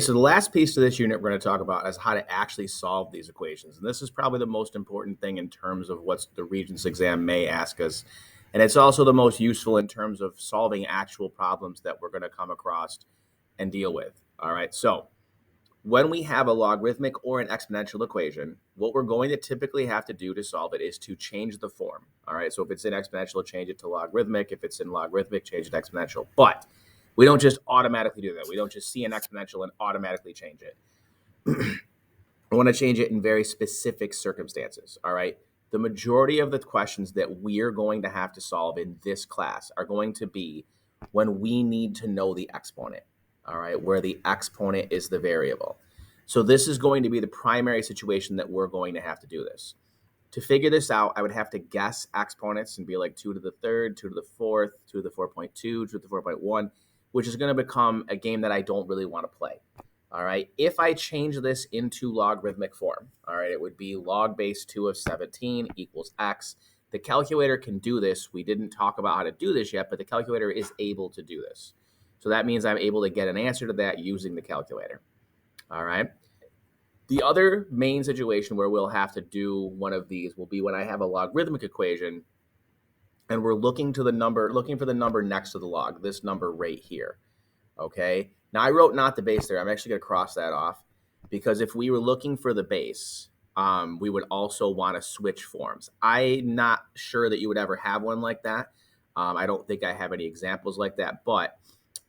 So the last piece to this unit we're going to talk about is how to actually solve these equations. And this is probably the most important thing in terms of what the Regents exam may ask us. And it's also the most useful in terms of solving actual problems that we're going to come across and deal with. All right. So when we have a logarithmic or an exponential equation, what we're going to typically have to do to solve it is to change the form. All right. So if it's in exponential, change it to logarithmic. If it's in logarithmic, change it to exponential. But we don't just automatically do that. We don't just see an exponential and automatically change it. I want to change it in very specific circumstances. All right. The majority of the questions that we're going to have to solve in this class are going to be when we need to know the exponent. All right. Where the exponent is the variable. So this is going to be the primary situation that we're going to have to do this. To figure this out, I would have to guess exponents and be like 2 to the third, 2 to the fourth, 2 to the 4.2, 2 to the 4.1, which is going to become a game that I don't really want to play. All right. If I change this into logarithmic form, all right, it would be log base 2 of 17 equals x. The calculator can do this. We didn't talk about how to do this yet, but the calculator is able to do this. So that means I'm able to get an answer to that using the calculator. All right. The other main situation where we'll have to do one of these will be when I have a logarithmic equation and we're looking for the number next to the log, this number right here. Okay. Now I wrote not the base there. I'm actually going to cross that off because if we were looking for the base, we would also want to switch forms. I'm not sure that you would ever have one like that. I don't think I have any examples like that, but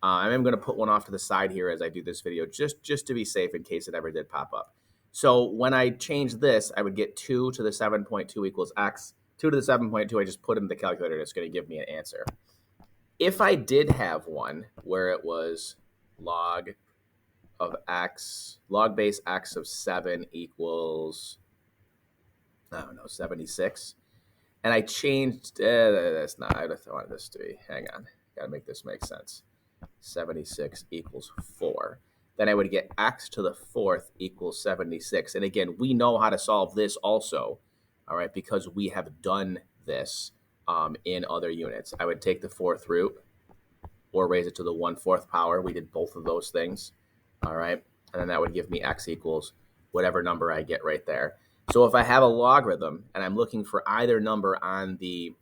I am going to put one off to the side here as I do this video, just to be safe in case it ever did pop up. So when I change this, I would get 2 to the 7.2 equals x. 2 to the 7.2, I just put in the calculator, and it's going to give me an answer. If I did have one where it was log of x, log base x of 7 equals, I don't know, 76. And I changed, that's not, I wanted this to be, hang on, got to make this make sense. 76 equals 4. Then I would get x to the fourth equals 76. And again, we know how to solve this also, all right, because we have done this in other units. I would take the fourth root or raise it to the 1/4 power. We did both of those things, all right? And then that would give me x equals whatever number I get right there. So if I have a logarithm and I'm looking for either number on the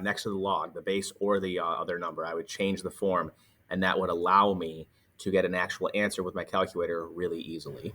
next to the log, the base or the other number, I would change the form, and that would allow me to get an actual answer with my calculator really easily.